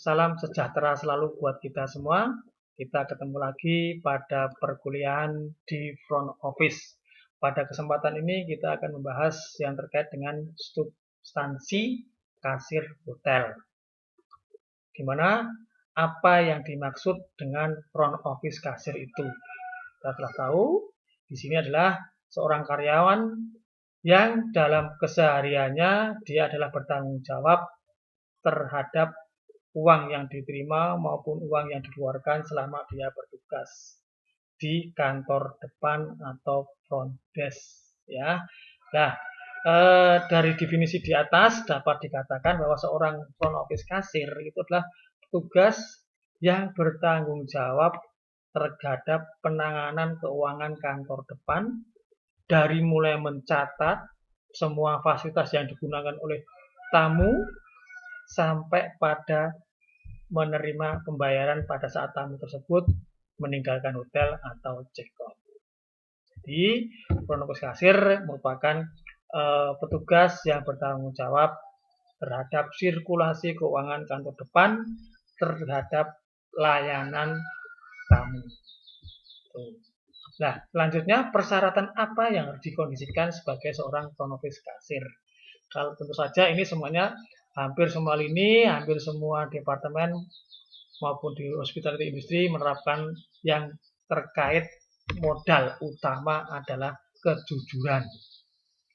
salam sejahtera selalu buat kita semua. Kita ketemu lagi pada perkuliahan di front office. Pada kesempatan ini kita akan membahas yang terkait dengan substansi kasir hotel. Dimana apa yang dimaksud dengan front office kasir itu? Kita telah tahu di sini adalah seorang karyawan yang dalam kesehariannya dia adalah bertanggung jawab terhadap uang yang diterima maupun uang yang dikeluarkan selama dia bertugas di kantor depan atau front desk, ya. Nah, dari definisi di atas dapat dikatakan bahwa seorang front office kasir itu adalah petugas yang bertanggung jawab terhadap penanganan keuangan kantor depan, dari mulai mencatat semua fasilitas yang digunakan oleh tamu sampai pada menerima pembayaran pada saat tamu tersebut meninggalkan hotel atau check out. Jadi, front office kasir merupakan petugas yang bertanggung jawab terhadap sirkulasi keuangan kantor depan terhadap layanan tamu. Nah, selanjutnya persyaratan apa yang harus dikondisikan sebagai seorang front office kasir? Kalau tentu saja ini semuanya hampir semua lini, hampir semua departemen maupun di hospitality industry menerapkan yang terkait modal utama adalah kejujuran.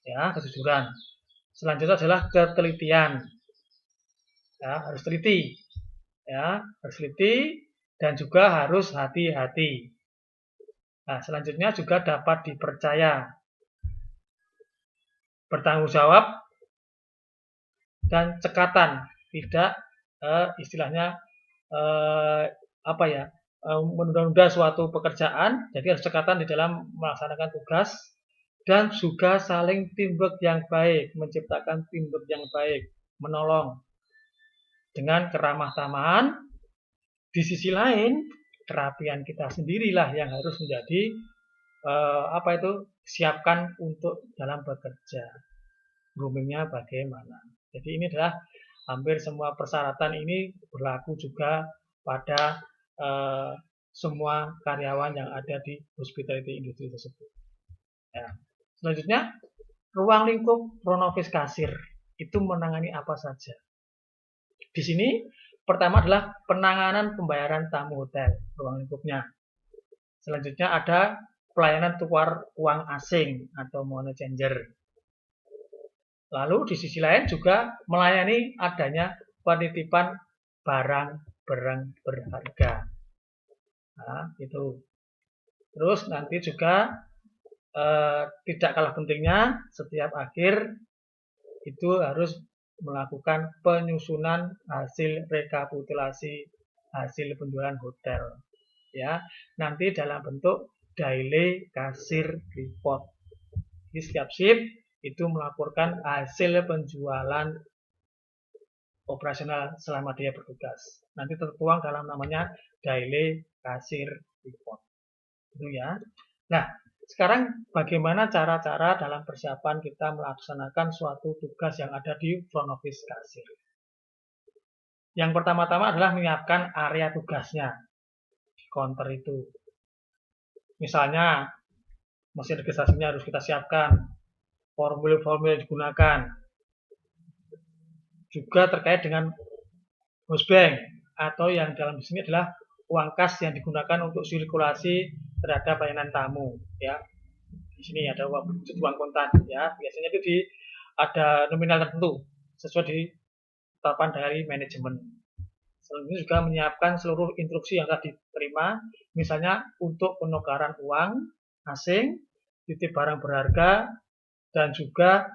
Ya, kejujuran. Selanjutnya adalah ketelitian. Ya, harus teliti. Ya, harus teliti dan juga harus hati-hati. Nah, selanjutnya juga dapat dipercaya, bertanggung jawab, dan cekatan, tidak istilahnya menunda-nunda suatu pekerjaan, jadi harus cekatan di dalam melaksanakan tugas, dan juga saling teamwork yang baik, menciptakan teamwork yang baik, menolong dengan keramah tamahan. Di sisi lain, kerapian kita sendirilah yang harus menjadi siapkan untuk dalam bekerja. Groomingnya bagaimana? Jadi ini adalah hampir semua persyaratan ini berlaku juga pada semua karyawan yang ada di hospitality industry tersebut. Ya. Selanjutnya, ruang lingkup front office kasir itu menangani apa saja? Di sini pertama adalah penanganan pembayaran tamu hotel, ruang lingkupnya. Selanjutnya ada pelayanan tukar uang asing atau money changer. Lalu di sisi lain juga melayani adanya penitipan barang-barang berharga. Nah, itu. Terus nanti juga tidak kalah pentingnya, setiap akhir itu harus melakukan penyusunan hasil rekapitulasi hasil penjualan hotel, ya. Nanti dalam bentuk daily kasir report. Di setiap shift itu melaporkan hasil penjualan operasional selama dia bertugas. Nanti tertuang dalam namanya daily kasir report. Itu ya. Nah, sekarang bagaimana cara-cara dalam persiapan kita melaksanakan suatu tugas yang ada di front office kasir? Yang pertama-tama adalah menyiapkan area tugasnya di counter itu. Misalnya, mesin registrasinya harus kita siapkan, formulir-formulir yang digunakan. Juga terkait dengan host bank atau yang dalam sini adalah uang kas yang digunakan untuk sirkulasi terhadap layanan tamu, ya. Di sini ada uang kontan, ya. Biasanya itu ada nominal tertentu sesuai di tetapkan dari manajemen. Selanjutnya juga menyiapkan seluruh instruksi yang telah diterima, misalnya untuk penukaran uang asing, titip barang berharga, dan juga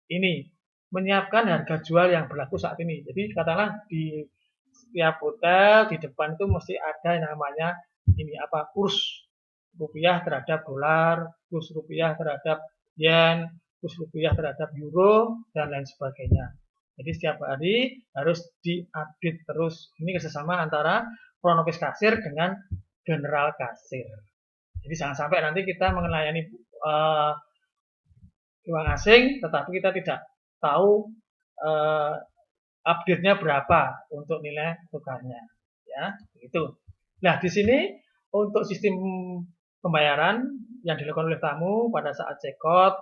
ini menyiapkan harga jual yang berlaku saat ini. Jadi katakanlah di setiap hotel di depan itu mesti ada yang namanya kurs rupiah terhadap dolar, kurs rupiah terhadap yen, kurs rupiah terhadap euro, dan lain sebagainya. Jadi setiap hari harus diupdate terus. Ini kerjasama antara front office kasir dengan general kasir. Jadi jangan sampai nanti kita melayani uang asing, tetapi kita tidak tahu update-nya berapa untuk nilai tukarnya. Ya, begitu. Nah, di sini untuk sistem pembayaran yang dilakukan oleh tamu pada saat check-out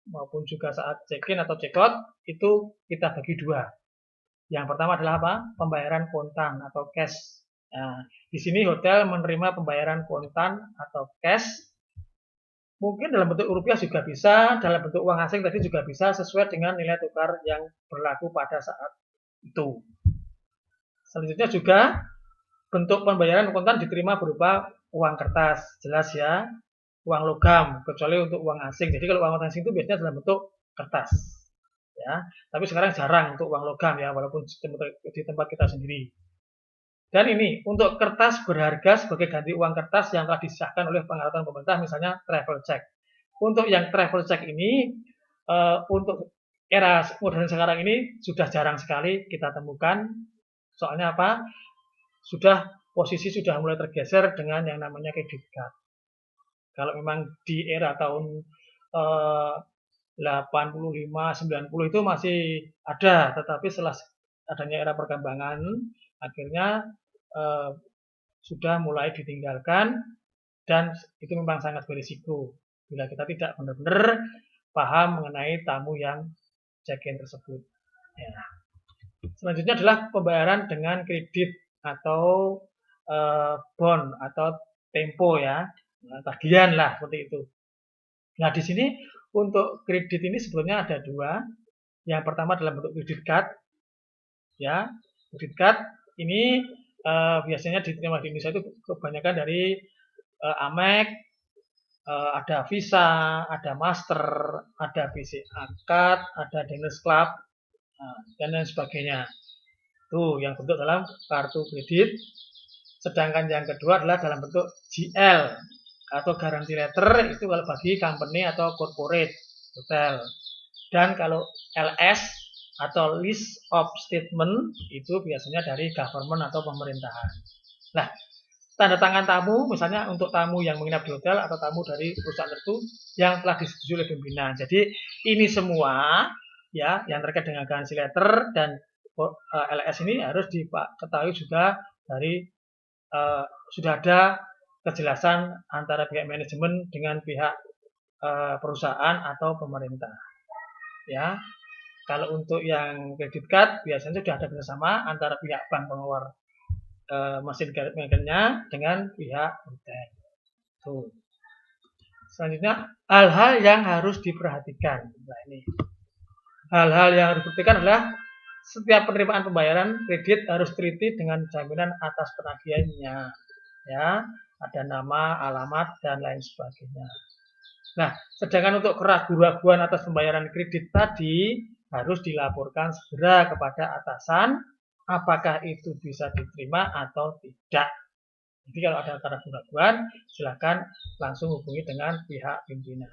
maupun juga saat check-in atau check-out itu kita bagi dua. Yang pertama adalah apa? Pembayaran kontan atau cash. Nah, di sini hotel menerima pembayaran kontan atau cash. Mungkin dalam bentuk rupiah juga bisa, dalam bentuk uang asing tadi juga bisa sesuai dengan nilai tukar yang berlaku pada saat itu. Selanjutnya juga bentuk pembayaran kontan diterima berupa uang kertas, jelas ya, uang logam, kecuali untuk uang asing. Jadi kalau uang asing itu biasanya dalam bentuk kertas, ya. Tapi sekarang jarang untuk uang logam ya, walaupun di tempat kita sendiri. Dan ini untuk kertas berharga sebagai ganti uang kertas yang telah disahkan oleh pengaturan pemerintah, misalnya travel check. Untuk yang travel check ini, untuk era modern sekarang ini sudah jarang sekali kita temukan. Soalnya apa? Posisi sudah mulai tergeser dengan yang namanya credit card. Kalau memang di era tahun 85, 90 itu masih ada, tetapi setelah adanya era perkembangan, akhirnya sudah mulai ditinggalkan dan itu memang sangat berisiko bila kita tidak benar-benar paham mengenai tamu yang check-in tersebut. Ya. Selanjutnya adalah pembayaran dengan kredit atau bond atau tempo ya, tagihan lah seperti itu. Nah di sini untuk kredit ini sebetulnya ada dua. Yang pertama adalah bentuk kredit card, ya. Kredit card ini biasanya diterima di Indonesia itu kebanyakan dari Amex, ada Visa, ada Master, ada BCA Card, ada Diners Club, dan lain sebagainya. Tuh yang bentuk dalam kartu kredit. Sedangkan yang kedua adalah dalam bentuk GL atau guarantee letter, itu kalau bagi company atau corporate hotel. Dan kalau LS atau list of statement itu biasanya dari government atau pemerintahan. Nah, tanda tangan tamu misalnya untuk tamu yang menginap di hotel atau tamu dari perusahaan tertentu yang telah disetujui oleh pimpinan. Jadi ini semua ya yang terkait dengan guarantee letter dan LS ini harus diketahui juga dari sudah ada kejelasan antara pihak manajemen dengan pihak perusahaan atau pemerintah. Ya, kalau untuk yang kredit card biasanya sudah ada kerjasama antara pihak bank pengeluar mesin kredit makernya dengan pihak hotel. Tuh. Selanjutnya hal-hal yang harus diperhatikan. Nah ini hal-hal yang harus diperhatikan adalah setiap penerimaan pembayaran kredit harus teliti dengan jaminan atas penagihannya. Ya, ada nama, alamat, dan lain sebagainya. Nah, sedangkan untuk keraguan-keraguan atas pembayaran kredit tadi harus dilaporkan segera kepada atasan apakah itu bisa diterima atau tidak. Jadi kalau ada keraguan-keraguan, silakan langsung hubungi dengan pihak pimpinan.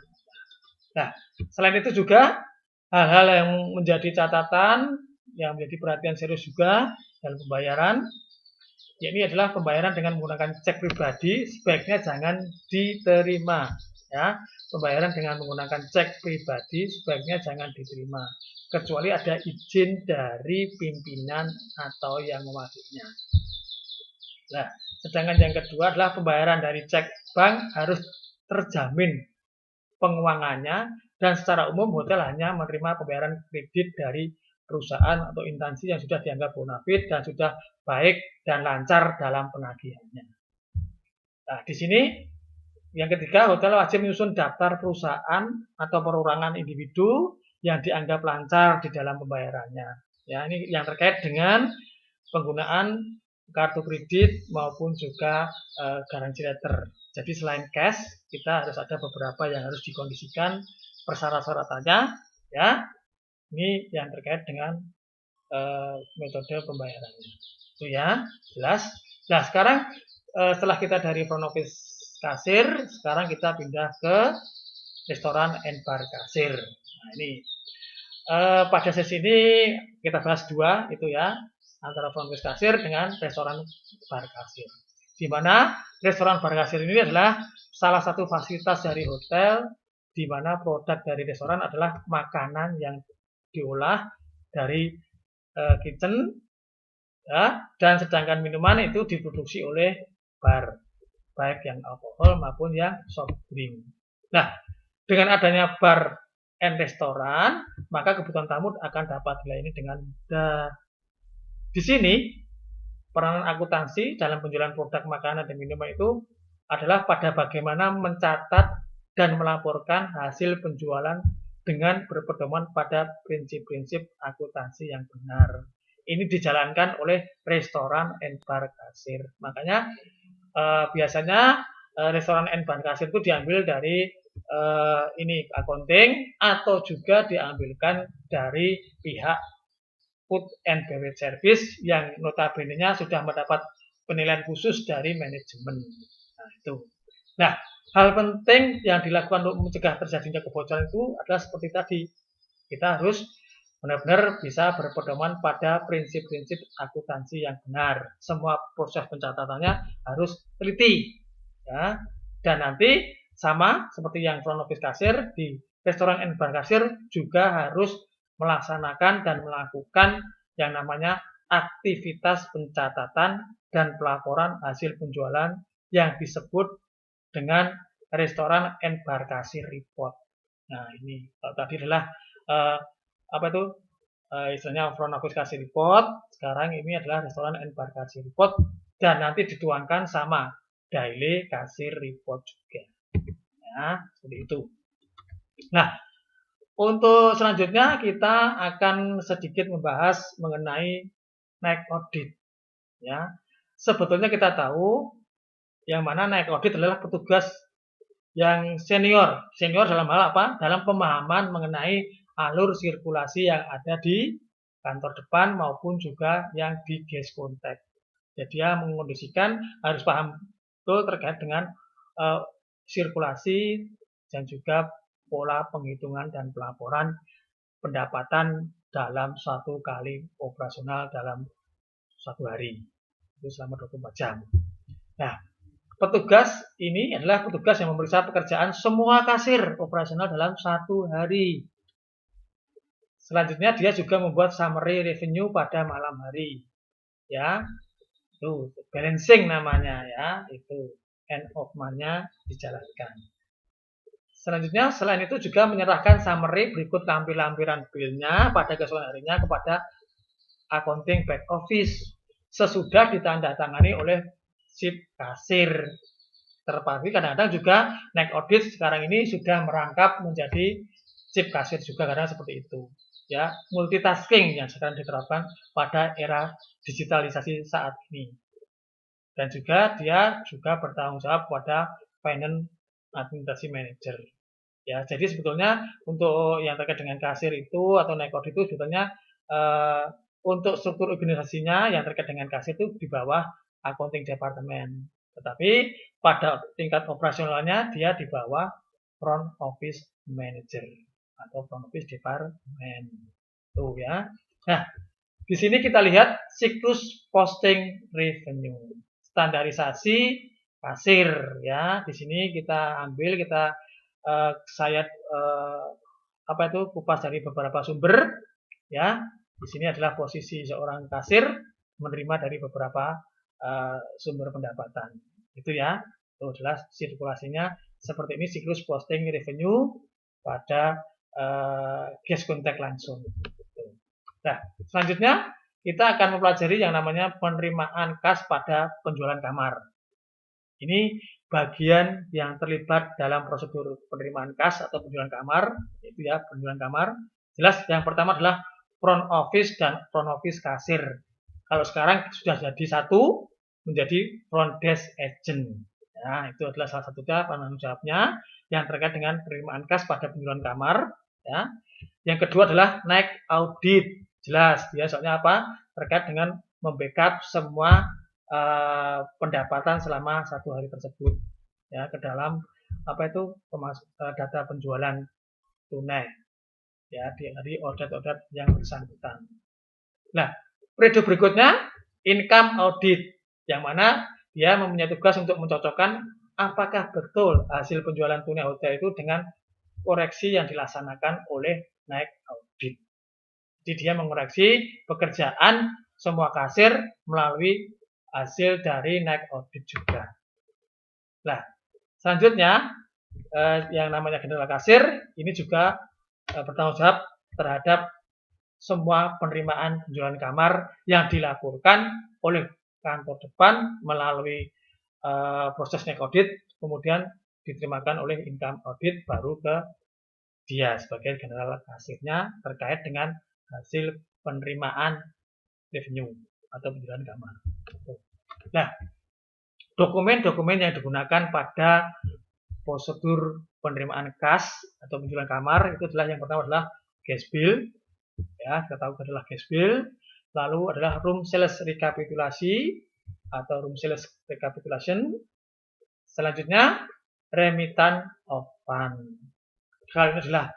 Nah, selain itu juga hal-hal yang menjadi catatan, yang menjadi perhatian serius juga dalam pembayaran, ini adalah pembayaran dengan menggunakan cek pribadi sebaiknya jangan diterima. Ya, pembayaran dengan menggunakan cek pribadi sebaiknya jangan diterima, kecuali ada izin dari pimpinan atau yang mewakilinya. Nah, sedangkan yang kedua adalah pembayaran dari cek bank harus terjamin penguangannya dan secara umum hotel hanya menerima pembayaran kredit dari perusahaan atau instansi yang sudah dianggap bonafide dan sudah baik dan lancar dalam penagihannya. Nah, di sini yang ketiga, hotel wajib menyusun daftar perusahaan atau perorangan individu yang dianggap lancar di dalam pembayarannya. Ya, ini yang terkait dengan penggunaan kartu kredit maupun juga guarantee letter. Jadi selain cash, kita harus ada beberapa yang harus dikondisikan persyarat-syaratannya, ya. Ini yang terkait dengan metode pembayarannya. Itu ya, jelas. Nah, sekarang setelah kita dari front office kasir, sekarang kita pindah ke restoran and bar kasir. Nah, ini pada sesi ini kita bahas dua itu ya, antara front office kasir dengan restoran bar kasir. Di mana restoran bar kasir ini adalah salah satu fasilitas dari hotel di mana produk dari restoran adalah makanan yang diolah dari kitchen, ya, dan sedangkan minuman itu diproduksi oleh bar, baik yang alkohol maupun yang soft drink. Nah, dengan adanya bar and restoran, maka kebutuhan tamu akan dapat dilayani dengan mudah. Di sini, peranan akuntansi dalam penjualan produk makanan dan minuman itu adalah pada bagaimana mencatat dan melaporkan hasil penjualan dengan berpedoman pada prinsip-prinsip akuntansi yang benar. Ini dijalankan oleh restoran and bar kasir. Makanya biasanya restoran and bar kasir itu diambil dari ini accounting atau juga diambilkan dari pihak food and beverage service yang notabene-nya sudah mendapat penilaian khusus dari manajemen. Nah, itu. Nah, hal penting yang dilakukan untuk mencegah terjadinya kebocoran itu adalah seperti tadi. Kita harus benar-benar bisa berpedoman pada prinsip-prinsip akuntansi yang benar. Semua proses pencatatannya harus teliti. Ya. Dan nanti sama seperti yang front office kasir, di restoran and bar kasir juga harus melaksanakan dan melakukan yang namanya aktivitas pencatatan dan pelaporan hasil penjualan yang disebut dengan restoran and bar kasir report. Nah, ini tadi adalah istilahnya front office kasir report. Sekarang ini adalah restoran and bar kasir report dan nanti dituangkan sama daily kasir report juga. Ya, seperti itu. Nah, untuk selanjutnya kita akan sedikit membahas mengenai naik audit. Ya, sebetulnya kita tahu yang mana naik audit adalah petugas yang senior. Senior dalam hal apa? Dalam pemahaman mengenai alur sirkulasi yang ada di kantor depan maupun juga yang di guest contact. Jadi dia mengondisikan harus paham betul terkait dengan sirkulasi dan juga pola penghitungan dan pelaporan pendapatan dalam satu kali operasional dalam satu hari. Itu selama 24 jam. Nah, petugas ini adalah petugas yang memeriksa pekerjaan semua kasir operasional dalam satu hari. Selanjutnya dia juga membuat summary revenue pada malam hari. Ya, itu balancing namanya ya, itu end of month-nya dijalankan. Selanjutnya, selain itu juga menyerahkan summary berikut lampiran bill-nya pada keesokan harinya kepada accounting back office sesudah ditandatangani oleh sip kasir. Terpaksa kadang-kadang juga naik audit sekarang ini sudah merangkap menjadi sip kasir juga karena seperti itu. Ya, multitasking yang sekarang diterapkan pada era digitalisasi saat ini. Dan juga dia juga bertanggung jawab pada finance administrasi manager. Ya, jadi sebetulnya untuk yang terkait dengan kasir itu atau naik audit itu sebetulnya untuk struktur organisasinya yang terkait dengan kasir itu di bawah accounting department. Tetapi pada tingkat operasionalnya dia di bawah front office manager atau front office department. Tuh ya. Nah, di sini kita lihat siklus posting revenue, standarisasi kasir ya. Di sini kita ambil saya kupas dari beberapa sumber ya. Di sini adalah posisi seorang kasir menerima dari beberapa sumber pendapatan. Itu ya. Itu adalah sirkulasinya seperti ini siklus posting revenue pada guest contact langsung. Nah, selanjutnya kita akan mempelajari yang namanya penerimaan kas pada penjualan kamar. Ini bagian yang terlibat dalam prosedur penerimaan kas atau penjualan kamar, itu ya penjualan kamar. Jelas yang pertama adalah front office dan front office kasir. Kalau sekarang sudah jadi satu menjadi front desk agent. Ya, itu adalah salah satu penanggung jawabnya yang terkait dengan penerimaan kas pada penjualan kamar. Ya. Yang kedua adalah naik audit. Jelas, dia soalnya apa? Terkait dengan membackup semua pendapatan selama satu hari tersebut ya ke dalam data penjualan tunai ya dari order-order yang bersangkutan. Nah, periode berikutnya income audit yang mana dia mempunyai tugas untuk mencocokkan apakah betul hasil penjualan tunai hotel itu dengan koreksi yang dilaksanakan oleh naik audit. Jadi dia mengoreksi pekerjaan semua kasir melalui hasil dari naik audit juga. Nah, selanjutnya yang namanya general kasir ini juga bertanggung jawab terhadap semua penerimaan penjualan kamar yang dilaporkan oleh kantor depan melalui proses naik audit, kemudian diterimakan oleh income audit baru ke dia sebagai general kasirnya terkait dengan hasil penerimaan revenue atau penjualan kamar. Nah, dokumen-dokumen yang digunakan pada prosedur penerimaan kas atau penjualan kamar itu adalah yang pertama adalah gas bill, ya kita tahu adalah gas bill, lalu adalah room sales rekapitulasi atau room sales recapitulation, selanjutnya remittance of fund. Hal ini adalah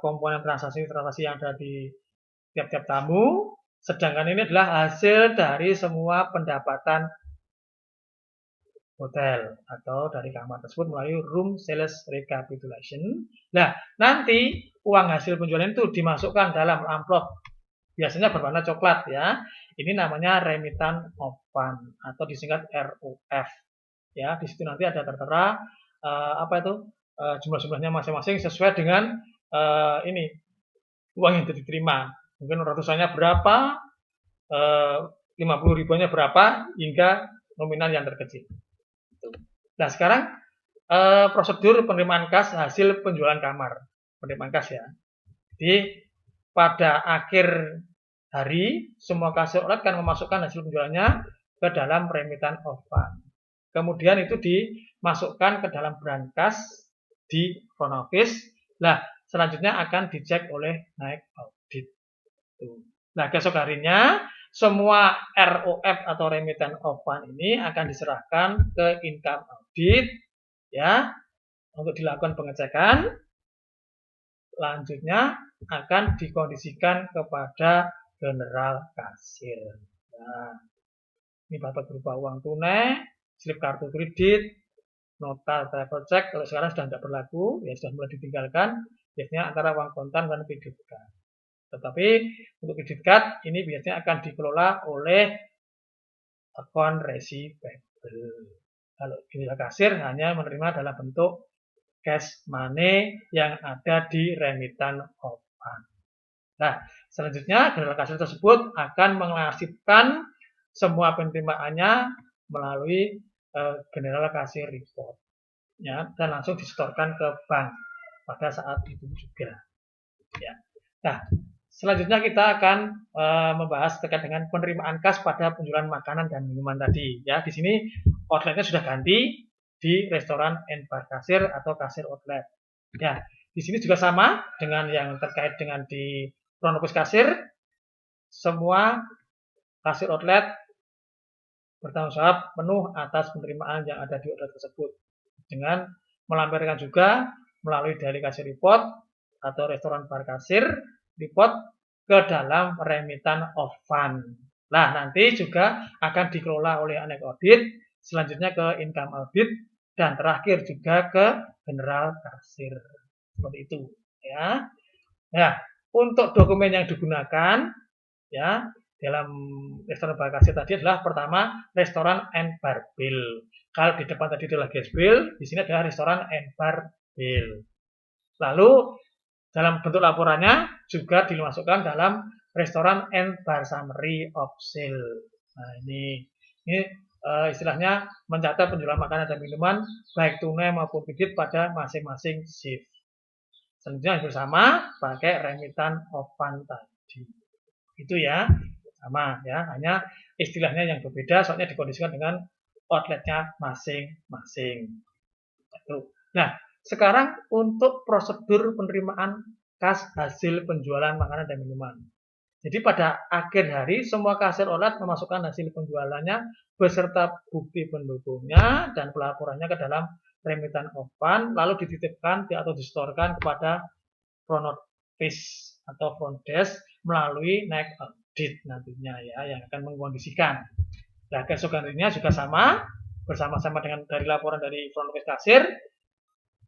komponen transaksi-transaksi yang ada di tiap-tiap tamu, sedangkan ini adalah hasil dari semua pendapatan hotel atau dari kamar tersebut melalui room sales recapitulation. Nah, nanti uang hasil penjualan itu dimasukkan dalam amplop, biasanya berwarna coklat ya. Ini namanya remittance of fund atau disingkat ROF. Ya, di situ nanti ada tertera jumlah-jumlahnya masing-masing sesuai dengan ini uang yang diterima. Mungkin ratusannya berapa, 50 ribuannya berapa, hingga nominal yang terkecil. Nah, sekarang prosedur penerimaan kas hasil penjualan kamar. Penerimaan kas ya. Jadi, pada akhir hari, semua kasir outlet kan memasukkan hasil penjualannya ke dalam remittance of fund. Kemudian itu dimasukkan ke dalam brankas di front office. Nah, selanjutnya akan dicek oleh naik audit. Nah, keesok harinya semua ROF atau remittance of fund ini akan diserahkan ke income audit ya untuk dilakukan pengecekan. Lanjutnya akan dikondisikan kepada general kasir. Nah, ini dapat berupa uang tunai, slip kartu kredit, nota travel check. Kalau sekarang sudah tidak berlaku, ya sudah mulai ditinggalkan. Biasanya antara uang kontan dan kredit card. Tetapi untuk kredit card ini biasanya akan dikelola oleh account receivable. Kalau general kasir hanya menerima dalam bentuk cash money yang ada di remittance of fund. Nah, selanjutnya general kasir tersebut akan mengarsipkan semua penerimaannya melalui general kasir report, ya, dan langsung disetorkan ke bank pada saat itu juga. Ya. Nah, selanjutnya kita akan membahas terkait dengan penerimaan kas pada penjualan makanan dan minuman tadi. Ya, di sini outletnya sudah ganti di restoran and bar kasir atau kasir outlet. Ya, di sini juga sama dengan yang terkait dengan di front office kasir. Semua kasir outlet bertanggung jawab penuh atas penerimaan yang ada di outlet tersebut dengan melampirkan juga melalui daily kasir report atau restoran bar kasir report ke dalam remittance of fund. Nah, nanti juga akan dikelola oleh anak audit, selanjutnya ke income audit, dan terakhir juga ke general kasir. Seperti itu, ya. Nah, untuk dokumen yang digunakan, ya, dalam restoran bar kasir tadi adalah pertama restoran and bar bill. Kalau di depan tadi adalah gas bill, di sini adalah restoran and bar bill. Lalu dalam bentuk laporannya juga dimasukkan dalam restoran and bar summary of sale. Nah, ini istilahnya mencatat penjualan makanan dan minuman baik tunai maupun kredit pada masing-masing shift. Selanjutnya bersama pakai remittance of fund tadi. Itu ya, sama ya, hanya istilahnya yang berbeda soalnya dikondisikan dengan outletnya masing-masing. Nah, sekarang untuk prosedur penerimaan kas hasil penjualan makanan dan minuman. Jadi pada akhir hari semua kasir outlet memasukkan hasil penjualannya beserta bukti pendukungnya dan pelaporannya ke dalam remittance of fund lalu dititipkan atau disetorkan kepada front office atau front desk melalui naik audit nantinya ya yang akan mengkondisikan. Nah, keesokan harinya juga sama bersama-sama dengan dari laporan dari front office kasir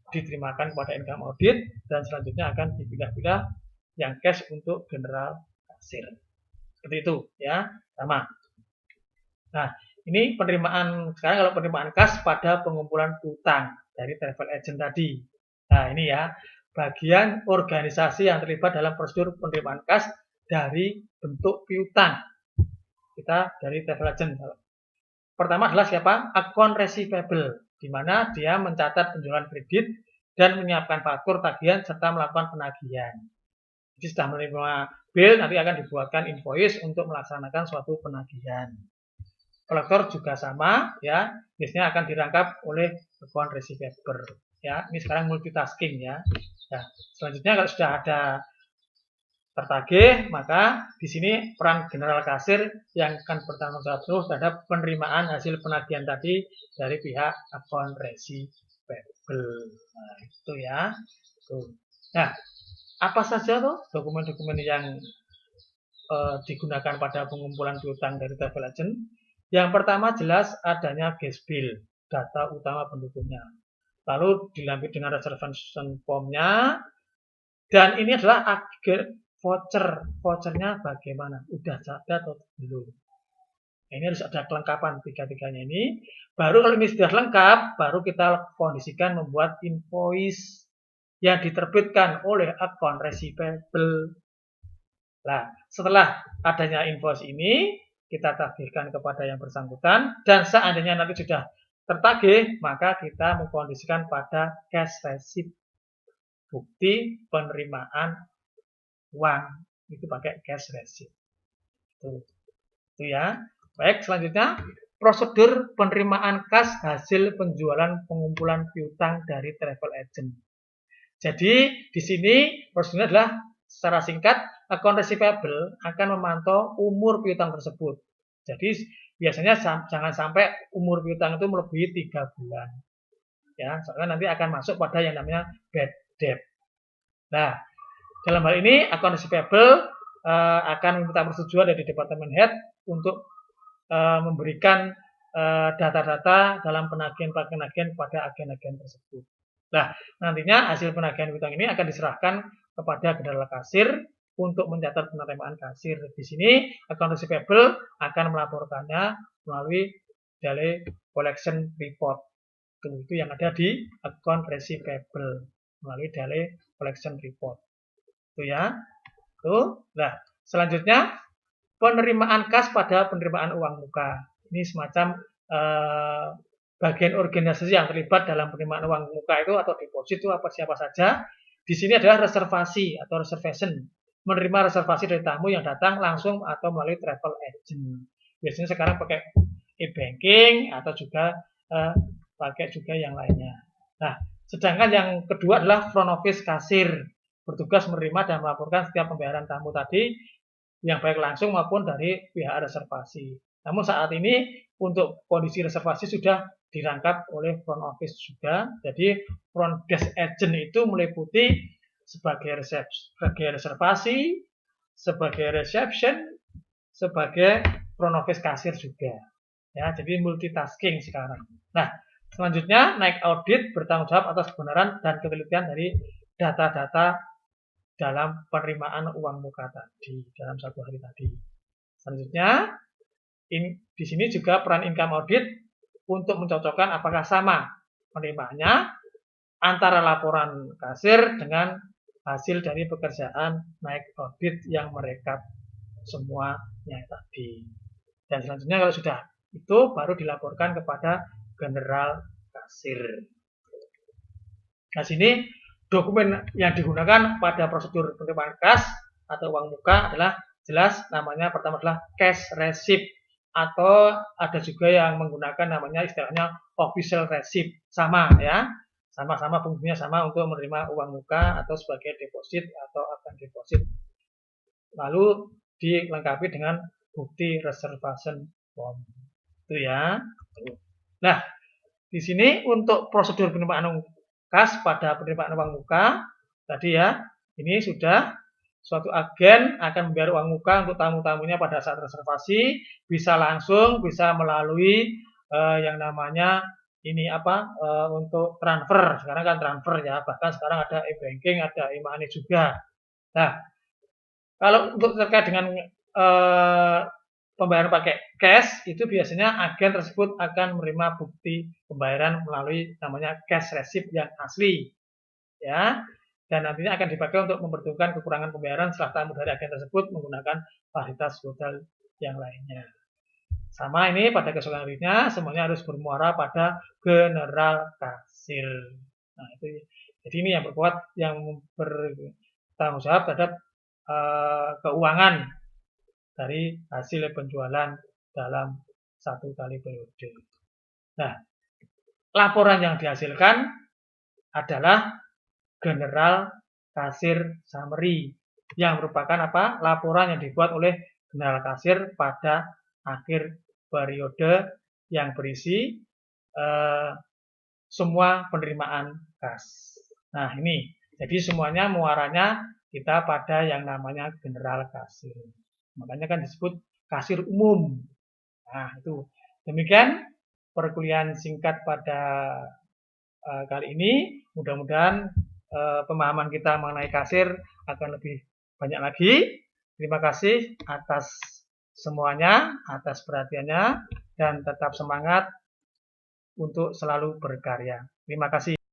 diterimakan kepada income audit dan selanjutnya akan dipilah-pilah yang cash untuk general kasir. Seperti itu ya, sama. Nah, ini penerimaan sekarang kalau penerimaan kas pada pengumpulan piutang dari travel agent tadi. Nah, ini ya, bagian organisasi yang terlibat dalam prosedur penerimaan kas dari bentuk piutang. Kita dari travel agent. Pertama adalah siapa? Account receivable, di mana dia mencatat penjualan kredit dan menyiapkan faktur tagihan serta melakukan penagihan. Jadi sudah menerima bill, nanti akan dibuatkan invoice untuk melaksanakan suatu penagihan. Kolektor juga sama, ya, biasanya akan dirangkap oleh account receivable. Ya, ini sekarang multitasking ya. Nah, selanjutnya kalau sudah ada tertagih, maka di sini peran general kasir yang akan bertanggung jawab penuh terhadap penerimaan hasil penagihan tadi dari pihak account receivable. Nah, itu ya. Tuh. Nah, apa saja tuh dokumen-dokumen yang digunakan pada pengumpulan piutang dari travel agent? Yang pertama jelas adanya gas bill, data utama pendukungnya. Lalu dilanjut dengan reservation form-nya, dan ini adalah vouchernya bagaimana? Udah ada atau belum? Nah, ini harus ada kelengkapan tiga-tiganya ini. Baru kalau ini sudah lengkap, baru kita kondisikan membuat invoice yang diterbitkan oleh account receivable. Nah, setelah adanya invoice ini, kita tagihkan kepada yang bersangkutan, dan seandainya nanti sudah tertagih, maka kita mengkondisikan pada cash receipt, bukti penerimaan uang, itu pakai cash receipt. Itu ya. Baik, selanjutnya prosedur penerimaan kas hasil penjualan pengumpulan piutang dari travel agent. Jadi di sini prosedurnya adalah secara singkat, account receivable akan memantau umur piutang tersebut. Jadi biasanya jangan sampai umur piutang itu melebihi 3 bulan. Ya, soalnya nanti akan masuk pada yang namanya bad debt. Nah, dalam hal ini account receivable akan meminta persetujuan dari departemen head untuk memberikan data-data dalam penagihan-penagihan pada agen-agen tersebut. Nah, nantinya hasil penagihan piutang ini akan diserahkan kepada general kasir untuk mencatat penerimaan kasir. Di sini account receivable akan melaporkannya melalui daily collection report. Itu yang ada di account receivable melalui daily collection report. Itu ya. Tuh. Nah, selanjutnya penerimaan kas pada penerimaan uang muka. Ini semacam bagian organisasi yang terlibat dalam penerimaan uang muka itu atau deposit itu apa siapa saja. Di sini adalah reservasi atau reservation. Menerima reservasi dari tamu yang datang langsung atau melalui travel agent. Biasanya sekarang pakai e-banking atau juga pakai juga yang lainnya. Nah, sedangkan yang kedua adalah front office kasir, bertugas menerima dan melaporkan setiap pembayaran tamu tadi, yang baik langsung maupun dari pihak reservasi. Namun saat ini untuk kondisi reservasi sudah dirangkap oleh front office juga. Jadi front desk agent itu meliputi sebagai reservasi, sebagai reception, sebagai front office kasir juga. Ya, jadi multitasking sekarang. Nah, selanjutnya naik audit bertanggung jawab atas kebenaran dan ketelitian dari data-data dalam penerimaan uang muka tadi dalam satu hari tadi. Selanjutnya, di sini juga peran income audit untuk mencocokkan apakah sama penerimaannya antara laporan kasir dengan hasil dari pekerjaan naik audit yang merekap semuanya tadi. Dan selanjutnya kalau sudah itu baru dilaporkan kepada general kasir. Nah, sini dokumen yang digunakan pada prosedur penerimaan kas atau uang muka adalah jelas namanya pertama adalah cash receipt atau ada juga yang menggunakan namanya istilahnya official receipt, sama ya, sama-sama fungsinya sama untuk menerima uang muka atau sebagai deposit atau akan deposit. Lalu dilengkapi dengan bukti reservation form. Itu ya. Nah, di sini untuk prosedur penerimaan kas pada penerimaan uang muka tadi ya, ini sudah suatu agen akan membayar uang muka untuk tamu-tamunya pada saat reservasi, bisa langsung, bisa melalui yang namanya ini apa untuk transfer. Sekarang kan transfer ya, bahkan sekarang ada e-banking, ada e-money juga. Nah, Kalau untuk terkait dengan pembayaran pakai cash, itu biasanya agen tersebut akan menerima bukti pembayaran melalui namanya cash receipt yang asli, ya. Dan nantinya akan dipakai untuk memperhitungkan kekurangan pembayaran setelah tamu dari agen tersebut menggunakan fasilitas hotel yang lainnya. Sama ini pada keesokan harinya semuanya harus bermuara pada general kasir. Nah, itu jadi ini yang bertanggung jawab terhadap keuangan dari hasil penjualan dalam satu kali periode. Nah, laporan yang dihasilkan adalah general kasir summary yang merupakan apa? Laporan yang dibuat oleh general kasir pada akhir periode yang berisi semua penerimaan kas. Nah, ini. Jadi semuanya muaranya kita pada yang namanya general kasir. Makanya kan disebut kasir umum. Nah, itu. Demikian perkuliahan singkat pada kali ini. Mudah-mudahan pemahaman kita mengenai kasir akan lebih banyak lagi. Terima kasih atas semuanya, atas perhatiannya, dan tetap semangat untuk selalu berkarya. Terima kasih.